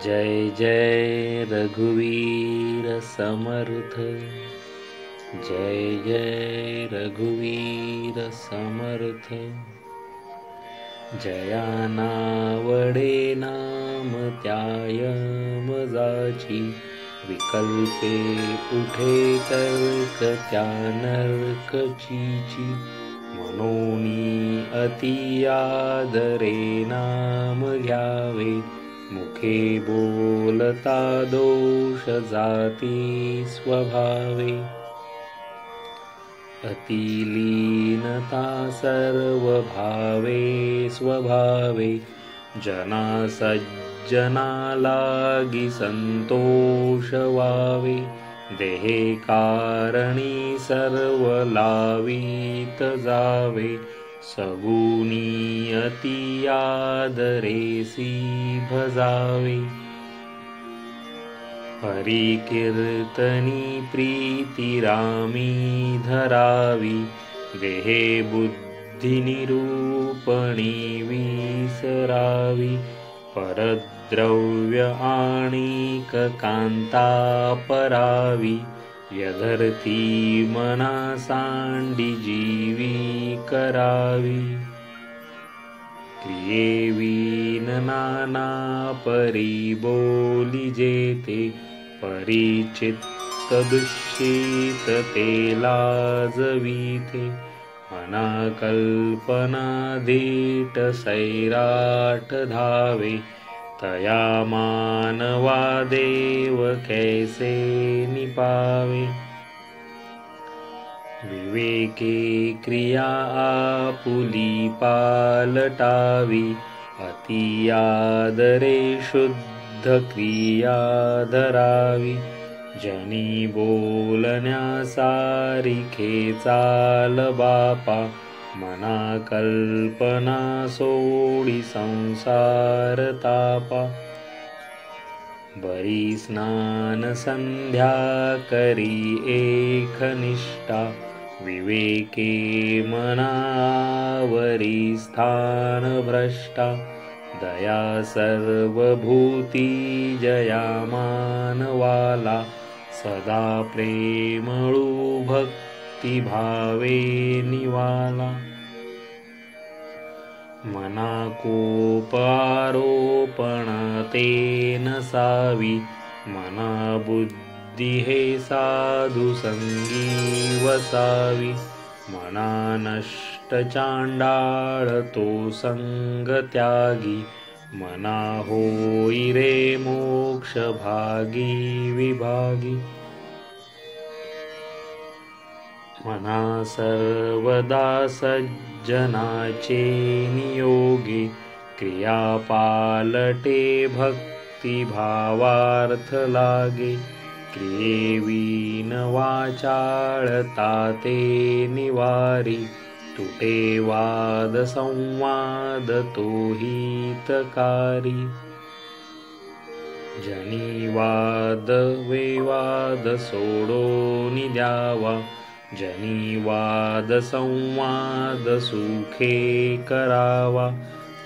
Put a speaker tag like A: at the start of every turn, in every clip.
A: जय जय रघुवीर समर्थ। जय जय रघुवीर समर्थ। जया नावडे नाम त्याय मजाची। विकल्पे उठे तर्क त्या नरकचीची। मनोनी अति आदरे नाम घ्यावे। मुखे बोलता दोष जाती स्वभावे। अतिलीनता सर्वभावे स्वभावे। जना सज्जना लागी संतोष वावे। देहे कारणी सर्व लावीत जावे। सगुणी अति आदरेसी भजावे। हरि कीर्तनी प्रीती रामी धरावी। देहे बुद्धी निरूपणी विसरावी। परद्रव्य आणिक कांता परावी। व्यधर्थी मना सांडी जीवी करावी। क्रियेवीन नाना परी बोली जेते। परिचित्त दुष्यित ते लाजवीते। मना कल्पना दीट सैराट धावे। तया मानवा देव कैसे निपावे। विवेके क्रिया आपुली पालटावी। अति आदरे शुद्ध क्रिया धरावी। जनी बोलण्या सारिखे चाल बापा। मना कल्पना सोडी संसार तापा। बरी स्नान संध्या करी एकनिष्ठा। विवेके मनावरी स्थान भ्रष्टा। दया सर्वभूती जया मानवाला। सदा प्रेमळू भक्ती भावे निवाला। मना कोप आरोपण ते नसावी। मना बुद्धी हे साधु संगी वसावी। मना नष्ट चांडाळ तो संग त्यागी। मना होई रे मोक्ष भागी विभागी। मना सर्वदा सज्जनाचे नियोगी। क्रिया पालटे भक्ती भावार्थ लागे। क्रियेवीन वाचाळता ते निवारी। तुटे वाद संवाद तो हितकारी। जनी वाद विवाद सोडोनी द्यावा। जनी वाद संवाद सुखे करावा।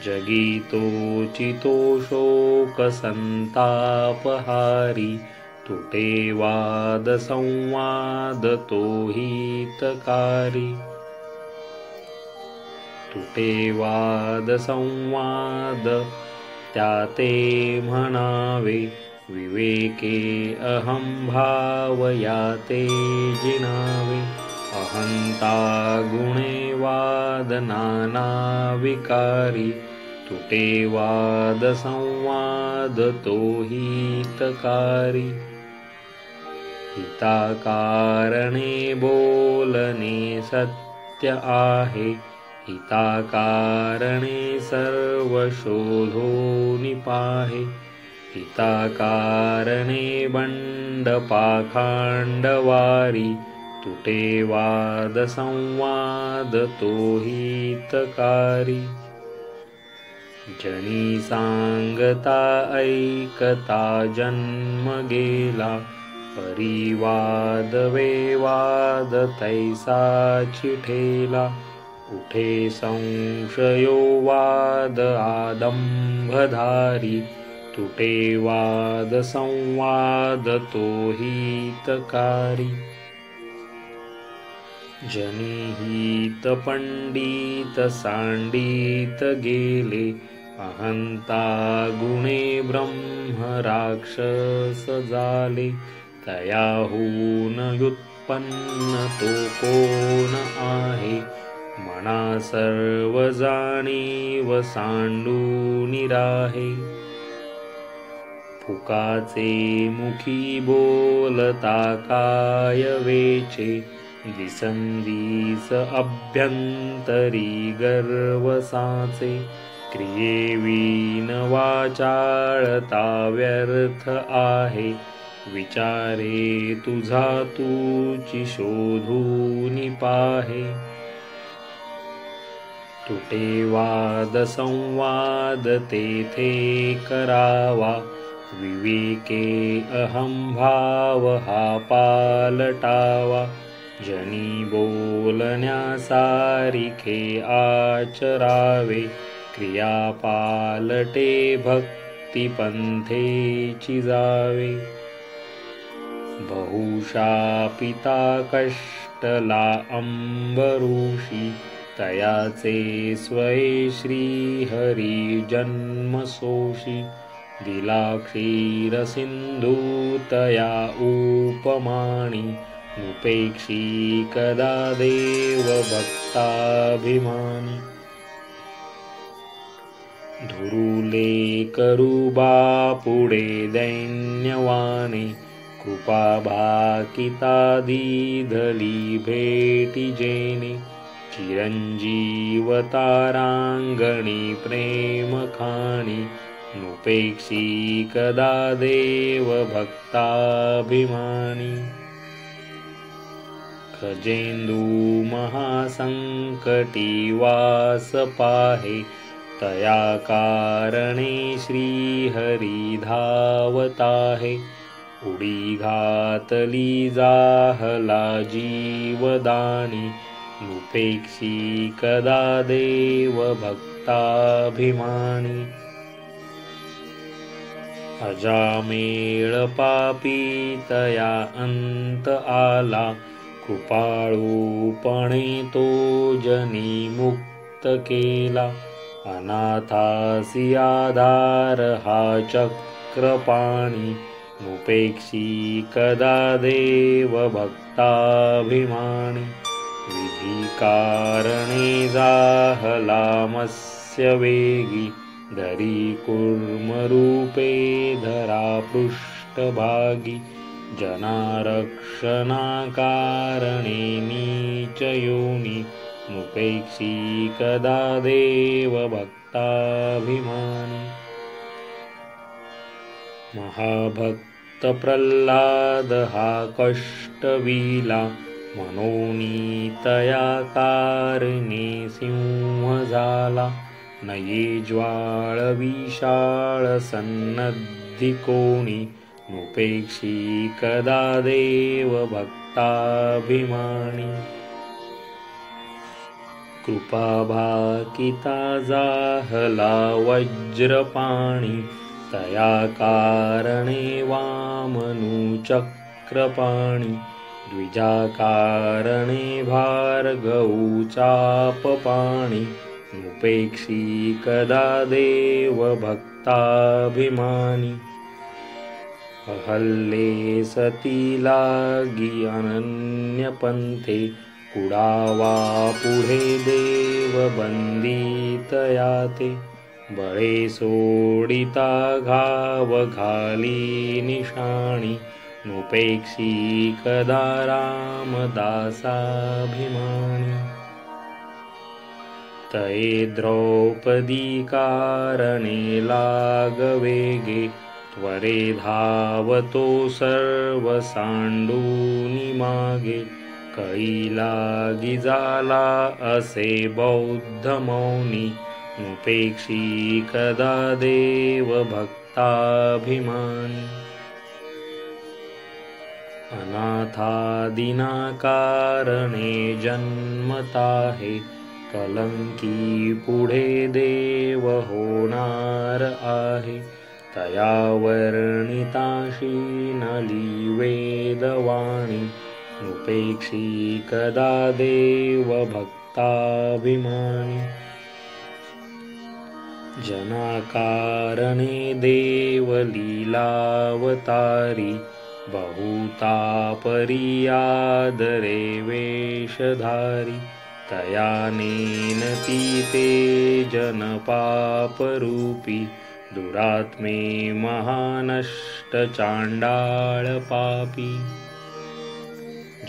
A: जगी तोचितो शोक संतापहारी। तुटे वाद संवाद तो हितकारी। तुटे वाद संवाद त्याते म्हणावे। विवेके अहं भावयाते जिनावे। अहंता गुणे वाद नाना विकारी। तुटे वाद संवाद तो हितकारी। हिताकारणे बोलणे सत्य आहे। हिताकारणे सर्व शोधो निपाहे। हिताकारणे बंड पाखांडवारी। तुटे वाद संवाद तो हितकारी। जनी सांगता ऐकता जन्म गेला। परिवाद वेवाद तैसा चिठेला। उठे संशयो वाद आदंभधारी। तुटे वाद संवाद तो हितकारी। जनिहित पंडित सांडित गेले, अहंता गुणे ब्रह्म राक्षस झाले। तयाहून व्युत्पन्न तो कोण आहे, मना सर्व जाणीव सांडूनि राहे। फुकाचे मुखी बोलता काय वेचे, दिसंदिस अभ्यंतरी गर्व साचे। क्रियेविन वाचाळता व्यर्थ आहे, विचारे तुझा तूची शोधूनि पाहे। तुटे वाद संवाद तेथे करावा, विवेके अहंभाव हा पालटावा। जनी बोलण्यासारिखे आचरावे, क्रिया पालटे भक्ती पंथेची जावे। बहुशापिता कष्टला अंबऋषी, तयाचे स्वये श्रीहरी जन्मसोषी। दिला क्षीर सिंधू तया उपमानी, उपेक्षी कदा देव भक्ताभिमानी। धुरुले करुबा पुढे दैन्यवाने, कृपा भाकिता दिधली भेटी जेने। चिरंजीव तारांगणी प्रेम खाणी, नुपेक्षी कदा देव भक्ताभिमानी। खजेंदू महासंकटी वास पाहे, तया कारणे श्रीहरी धावताहे। उडी घातली जाहला जीवदानी, नुपेक्षी कदा देव भक्ताभिमानी। अजामेळ पापी तया अंत आला, कृपाळूपणे तो जनी मुक्त केला। अनाथासी आधार हा चक्रपाणी, नुपेक्षी कदा देव भक्ताभिमानी। विधी कारणे जाहला मत्स्य वेगी, धरी कूर्मरूपे धरा पृष्ठभागी। जनारक्षणा कारणे नीच योनी, नुपेक्षी कदा देव भक्ताभिमानी। महाभक्त प्रल्हाद हा कष्टविला, मनोनी तया कारणे सिंह झाला। नये ज्वाळ विशाळ सन्नद्धी कोणी, नुपेक्षी कदा देव भक्ताभिमानी। कृपा भाकिता जाहला वज्रपाणी, तया कारणे वामनु चक्रपाणी। द्विजा कारणे भार्गवू चापपाणी, नुपेक्षी कदा देव भक्ताभिमानी। अहल्ये सती लागी अनन्य पंथे, कुडावा पुढे देव बंदितया ते। बळे सोडिता घाव घाली निशाणी, नुपेक्षी कदा रामदासाभिमानी। तये द्रौपदी कारणे लागवेगे, त्वरे धावतो सर्व सांडूनि मागे। कळी लागी झाला असे बौद्ध मौनी, नुपेक्षी कदा देव भक्ताभिमानी। अनाथादिना कारणे जन्मताहे, कलंकी पुढे देव होणार आहे। तया वर्णिताशी नली वेदवाणी नृपेक्षी कदा देव भक्ताभिमानी जनाकारणे देवलीलावतारी बहुतापरियादरे वेशधारी तया नेनती ते जनपापरूपी दुरात्मे महानष्टचाण्डाळपापी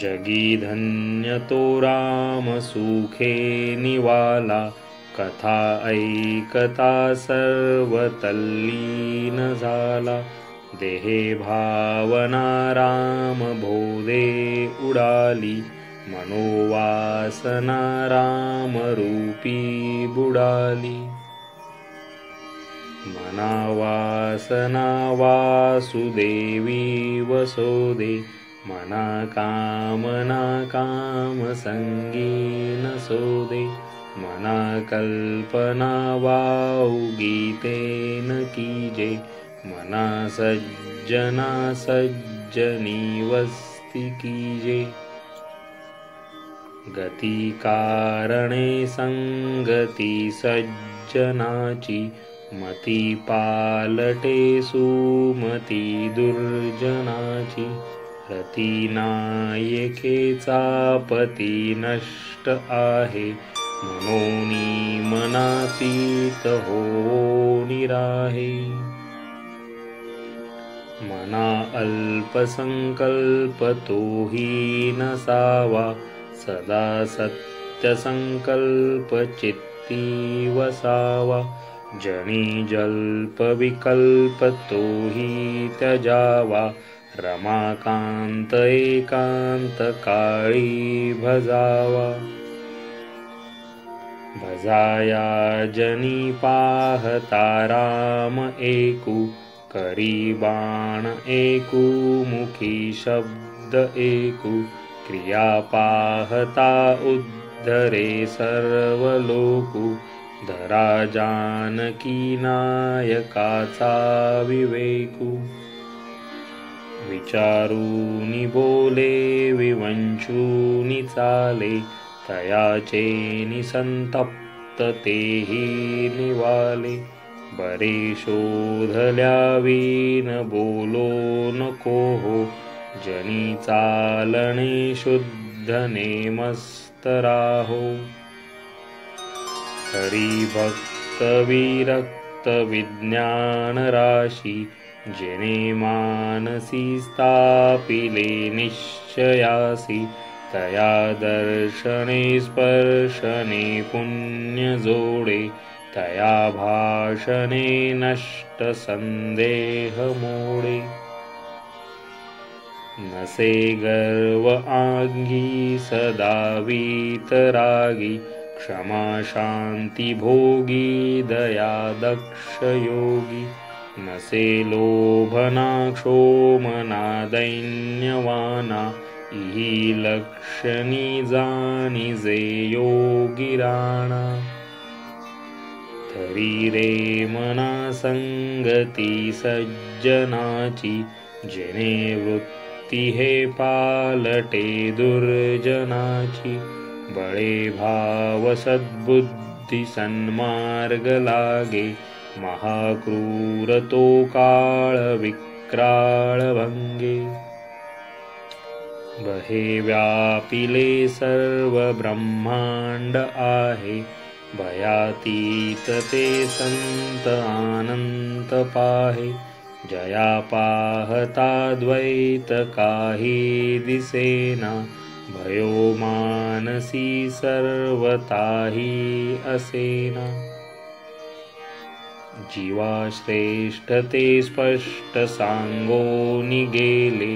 A: जगी धन्य तो राम सुखे निवाला कथा ऐकता सर्वतल्लीन झाला देहे भावना राम बोधे उडाली मनोवासना राम रूपी बुडाली मनावासना वासुदेवी वसोदे मना कामना कामसंगी नसोदे मना कल्पना वाउगीतेन कीजे मना सज्जना सज्जनी वस्ती कीजे गती कारणे संगती सज्जनाची मती पालटे सुमती दुर्जनाची रती नायकेचा पती नष्ट आहे मनोनी मनातीत होणी राहे मना अल्पसंकल्प तोही नसावा सदा सत्यसंकल्प चित्ती वसावा जनी जल्प विकल्प तोही त्यजावा रमाकांत एकांत काळी भजावा भजाया जनी पाहता राम एकू करी बाण एकू मुखी शब्द एकू क्रिया पाहता उद्धरे सर्व लोकू धरा जानकी नायकाचा विवेकू विचारूनी बोले विवंचूनी चाले तयाचे निसंतप्त तेही निवाले बरे शोधल्या विन बोलो नको हो जनी चालणे शुद्ध नेमस्त राहो हरी भक्त विरक्त विज्ञान राशी जेने मानसी स्थापिले निश्चयासी तया दर्शने स्पर्शने पुण्य जोडे तया भाषणे नष्ट संदेह मोडे नसे गर्व आंगी सदा वीतरागी क्षमा शांती भोगी दया दक्ष योगी नसे लोभना क्षोमना दैन्यवाना इही लक्षणी जाणी जे योगी राणा तरी रे मना संगती सज्जनाची जेने वृत्ती हे पालटे दुर्जनाची बळे भाव सद्बुद्धी सन्मार्ग लागे महाक्रूर तो काळ विक्राळ भंगे बहे व्यापिले सर्व ब्रह्मांड आहे भयातीत ते संत आनंत पाहे जया पाहता द्वैत काही दिसेना भयो मानसी सर्वताही असेना जीवा श्रेष्ठ ते स्पष्ट सांगोनी गेले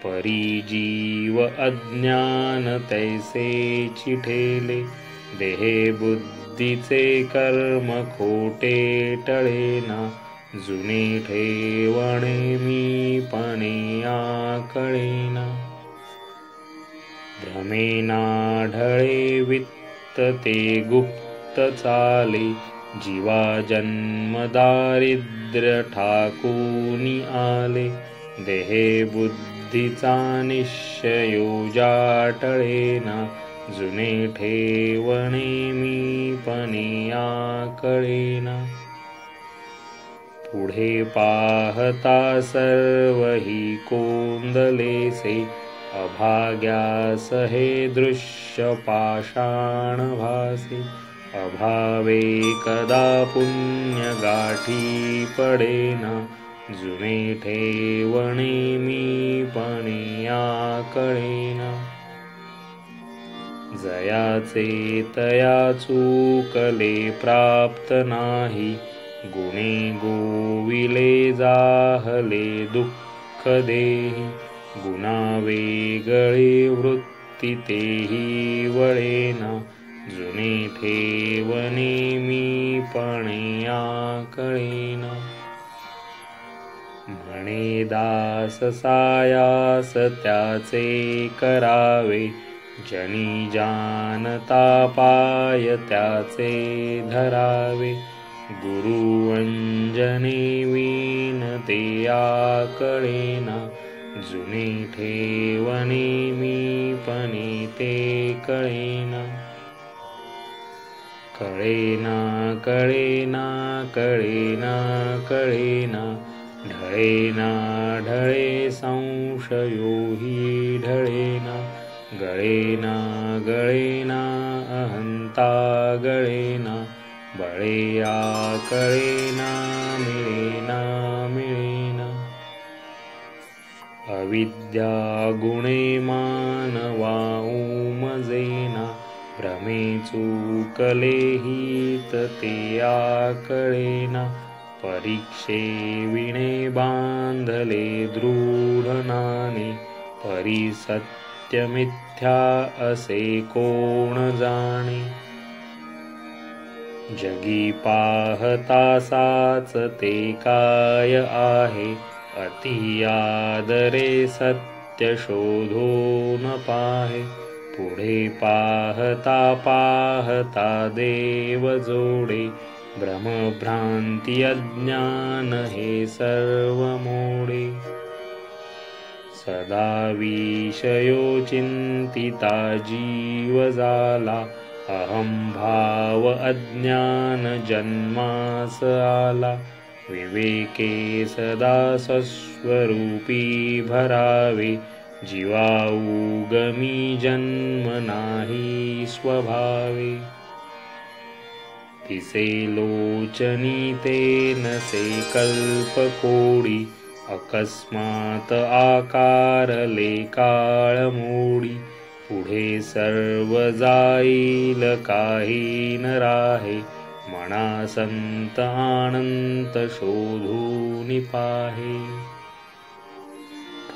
A: परी जीव अज्ञान तैसे चिठेले देहे बुद्धीचे कर्म खोटे टळेना जुने ठेवणे मी पणे आकळेना भ्रमेना ढळे वित्त ते गुप्त चाले जीवा जन्म दारिद्र्य ठाकूनी आले, देहे बुद्धीचा निश्चयो जाटळेना, जुने ठेवणे मी पनिया कळेना. पुढे पाहता सर्व ही कोंदलेसे, अभाग्यास हे दृश्य पाषाण भासे. अभावे कदा पुण्य गाठी पडेना, जुने ठेवणे मी पनिया कळेना. जयाचे तया चूकले प्राप्त नाही, गुणे गोविले जाहले दुःख देही. गुणा वेगळे वृत्ती तेही वळेना, जुने ठेवणे मी पणया कळेना. म्हणे दास सायास त्याचे करावे, जनी जानता पाय त्याचे धरावे. गुरु अंजने विनते कळेना, जुने ठेवणे मी पनिते कळेना. कळेना कळेना कळेना कळेना, ढळेना ढळे संशयो हि ढळेना. गळेना गळेना अहंता गळेना, बळेया कळेना मिळेना मिळेना. अविद्या गुणे मानवा उमजेना, भ्रमे चूकले हित तेया कळेना. परीक्षे विणे बांधले दृढ नाणे, परी सत्य मिथ्या असे कोण जाणे. जगी पाहता साच ते काय आहे, अति आदरे सत्य शोधून पाहे. पुढे पाहता पाहता देव जोडे, भ्रमभ्रांती अज्ञान हे सर्व मोडे. सदा विषयो चिंतिता जीव झाला, अहं भाव अज्ञान जन्मास आला. विवेके सदा स्वस्वरूपी भरावे, जीवा उगमी जन्म नाही स्वभावे. तिसे लोचनी ते नसे कल्प कोडी, अकस्मात आकारले काळ मोडी. पुढे सर्व जाईल काही न राहे, मना संत अनंत शोधून पाहे.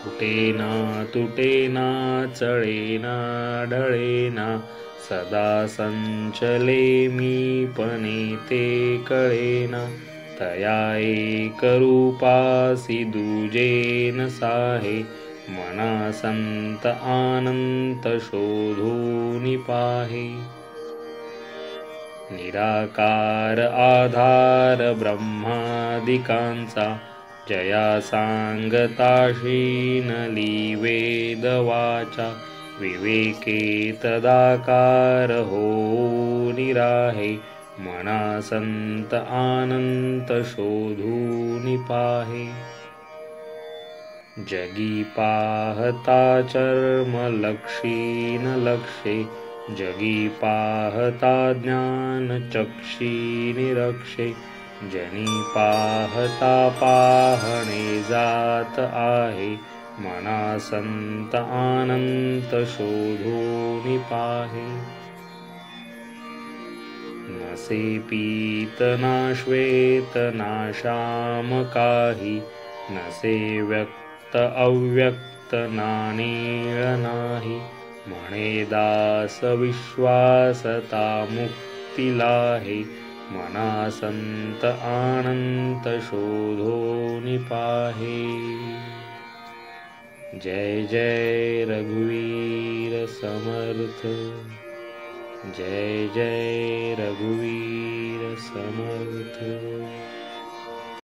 A: फुटेना तुटेना चळेना ढळेना, सदा संचले मी पणे ते कळेना. तया एक रूपासी दुजे न साहे, मना संत अनंत शोधून पाहे. निराकार आधार ब्रह्मादिकांचा, जया सांगताशीनली वेद वाचा. विवेके तदाकार हो निराहे, मना संत अनंत शोधून पाहे. जगी पाहता चर्म लक्षीन लक्षे, जगी पाहता ज्ञान चक्षी निरक्षे. जनी पाहता पाहणे जात आहे, मना संत अनंत शोधून पाहे. नसे पीत ना श्वेत ना श्याम काही, नसे व्यक्त अव्यक्त ना नीळ नाही. म्हणे दास विश्वासता मुक्तीलाहे, मना संत अनंत शोधून पाहे. जय जय रघुवीर समर्थ. जय जय रघुवीर समर्थ।